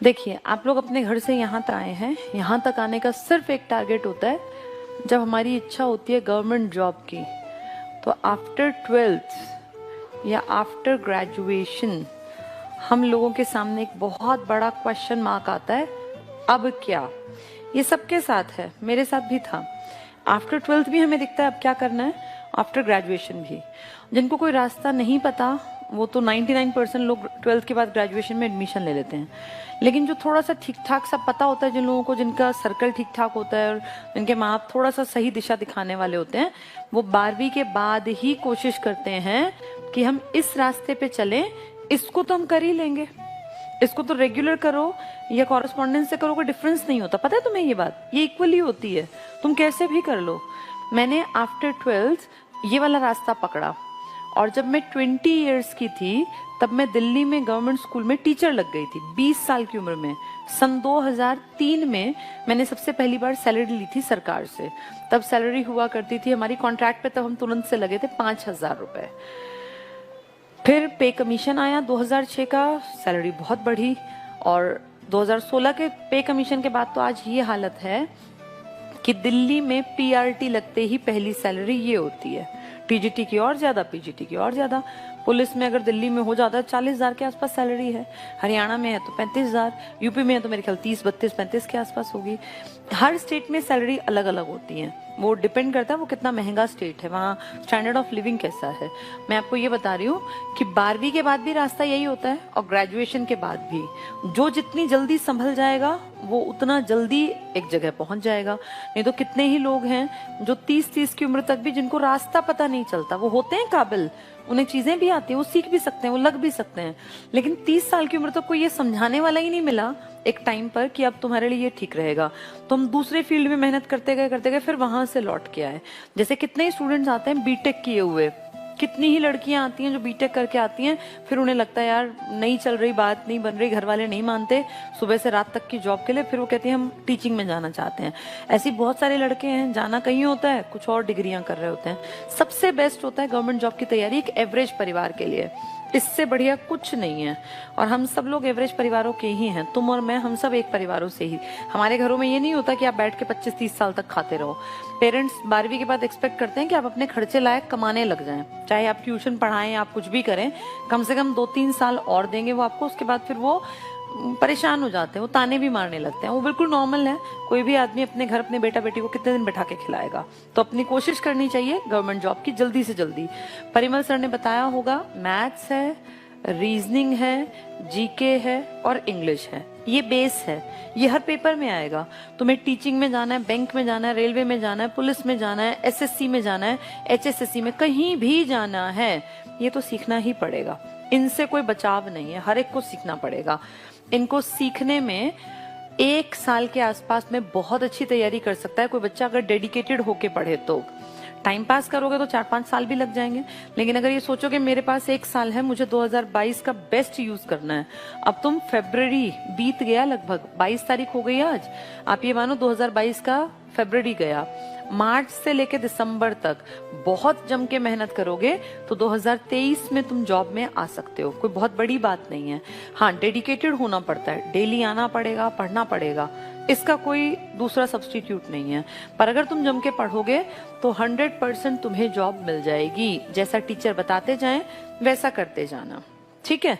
देखिए, आप लोग अपने घर से यहाँ तक आए हैं। यहाँ तक आने का सिर्फ एक टारगेट होता है, जब हमारी इच्छा होती है गवर्नमेंट जॉब की। तो आफ्टर 12th या आफ्टर ग्रेजुएशन हम लोगों के सामने एक बहुत बड़ा क्वेश्चन मार्क आता है, अब क्या। ये सबके साथ है, मेरे साथ भी था। आफ्टर 12th भी हमें दिखता है अब क्या करना है, आफ्टर ग्रेजुएशन भी। जिनको कोई रास्ता नहीं पता वो तो 99% लोग 12th के बाद ग्रेजुएशन में एडमिशन ले लेते हैं। लेकिन जो थोड़ा सा ठीक ठाक सा पता होता है, जिन लोगों को, जिनका सर्कल ठीक ठाक होता है और जिनके माँ बाप थोड़ा सा सही दिशा दिखाने वाले होते हैं, वो 12वीं के बाद ही कोशिश करते हैं कि हम इस रास्ते पे चलें, इसको तो हम कर ही लेंगे, इसको तो रेगुलर करो या कॉरेस्पॉन्डेंस से करो, कोई डिफरेंस नहीं होता। पता है तुम्हें ये बात, ये इक्वली होती है, तुम कैसे भी कर लो। मैंने आफ्टर 12th ये वाला रास्ता पकड़ा, और जब मैं 20 इयर्स की थी तब मैं दिल्ली में गवर्नमेंट स्कूल में टीचर लग गई थी, 20 साल की उम्र में। सन 2003 में मैंने सबसे पहली बार सैलरी ली थी सरकार से। तब सैलरी हुआ करती थी हमारी कॉन्ट्रैक्ट पे, तब हम तुरंत से लगे थे 5,000 रुपए। फिर पे कमीशन आया 2006 का, सैलरी बहुत बढ़ी, और 2016 के पे कमीशन के बाद तो आज ये हालत है कि दिल्ली में पीआरटी लगते ही पहली सैलरी ये होती है। टीजीटी की और ज्यादा, पीजीटी की और ज्यादा। पुलिस में अगर दिल्ली में हो जाता है 40,000 के आसपास सैलरी है, हरियाणा में है तो 35,000, यूपी में है तो मेरे ख्याल 30, 32, 35 के आसपास होगी। हर स्टेट में सैलरी अलग अलग होती है, वो डिपेंड करता है वो कितना महंगा स्टेट है, वहाँ स्टैंडर्ड ऑफ लिविंग कैसा है। मैं आपको ये बता रही हूँ कि 12वीं के बाद भी रास्ता यही होता है, और ग्रेजुएशन के बाद भी। जो जितनी जल्दी संभल जाएगा वो उतना जल्दी एक जगह पहुंच जाएगा। नहीं तो कितने ही लोग हैं जो 30 की उम्र तक भी, जिनको रास्ता पता नहीं चलता, वो होते हैं काबिल, उन्हें चीजें भी आती है, वो सीख भी सकते हैं, वो लग भी सकते हैं, लेकिन 30 साल की उम्र तक कोई ये समझाने वाला ही नहीं मिला एक टाइम पर कि अब तुम्हारे लिए ये ठीक रहेगा। तो हम दूसरे फील्ड में मेहनत करते गए, फिर वहां से लौट के आए। जैसे कितने ही स्टूडेंट्स आते हैं बीटेक किए हुए, कितनी ही लड़कियां आती हैं जो बीटेक करके आती हैं, फिर उन्हें लगता है यार नहीं चल रही, बात नहीं बन रही, घर वाले नहीं मानते सुबह से रात तक की जॉब के लिए, फिर वो कहती हैं हम टीचिंग में जाना चाहते हैं। ऐसी बहुत सारे लड़के हैं, जाना कहीं होता है, कुछ और डिग्रियां कर रहे होते हैं। सबसे बेस्ट होता है गवर्नमेंट जॉब की तैयारी एक एवरेज परिवार के लिए, इससे बढ़िया कुछ नहीं है। और हम सब लोग एवरेज परिवारों के ही हैं, तुम और मैं, हम सब एक परिवारों से ही। हमारे घरों में ये नहीं होता कि आप बैठ के 25-30 साल तक खाते रहो। पेरेंट्स 12वीं के बाद एक्सपेक्ट करते हैं कि आप अपने खर्चे लायक कमाने लग जाएं, चाहे आप ट्यूशन पढ़ाएं, आप कुछ भी करें, कम से कम 2-3 साल और देंगे वो आपको, उसके बाद फिर वो परेशान हो जाते हैं, वो ताने भी मारने लगते हैं। वो बिल्कुल नॉर्मल है, कोई भी आदमी अपने घर अपने बेटा बेटी को कितने दिन बैठा के खिलाएगा। तो अपनी कोशिश करनी चाहिए गवर्नमेंट जॉब की जल्दी से जल्दी। परिमल सर ने बताया होगा, मैथ्स है, रीजनिंग है, जीके है और इंग्लिश है, ये बेस है, ये हर पेपर में आएगा। तुम्हें टीचिंग में जाना है, बैंक में जाना है, रेलवे में जाना है, पुलिस में जाना है, एसएससी में जाना है, एचएसएससी में, कहीं भी जाना है, ये तो सीखना ही पड़ेगा। इनसे कोई बचाव नहीं है, हर एक को सीखना पड़ेगा। इनको सीखने में 1 साल के आसपास में बहुत अच्छी तैयारी कर सकता है कोई बच्चा, अगर डेडिकेटेड होके पढ़े तो। टाइम पास करोगे तो 4-5 साल भी लग जाएंगे, लेकिन अगर ये सोचो कि मेरे पास 1 साल है, मुझे 2022 का बेस्ट यूज करना है। अब तुम फरवरी बीत गया, लगभग 22 तारीख हो गई आज, आप ये मानो 2022 का फरवरी गया, मार्च से लेकर दिसंबर तक बहुत जम के मेहनत करोगे तो 2023 में तुम जॉब में आ सकते हो। कोई बहुत बड़ी बात नहीं है। हाँ, डेडिकेटेड होना पड़ता है, डेली आना पड़ेगा, पढ़ना पड़ेगा, इसका कोई दूसरा सब्स्टिट्यूट नहीं है। पर अगर तुम जम के पढ़ोगे तो 100% तुम्हें जॉब मिल जाएगी। जैसा टीचर बताते जाएं वैसा करते जाना, ठीक है।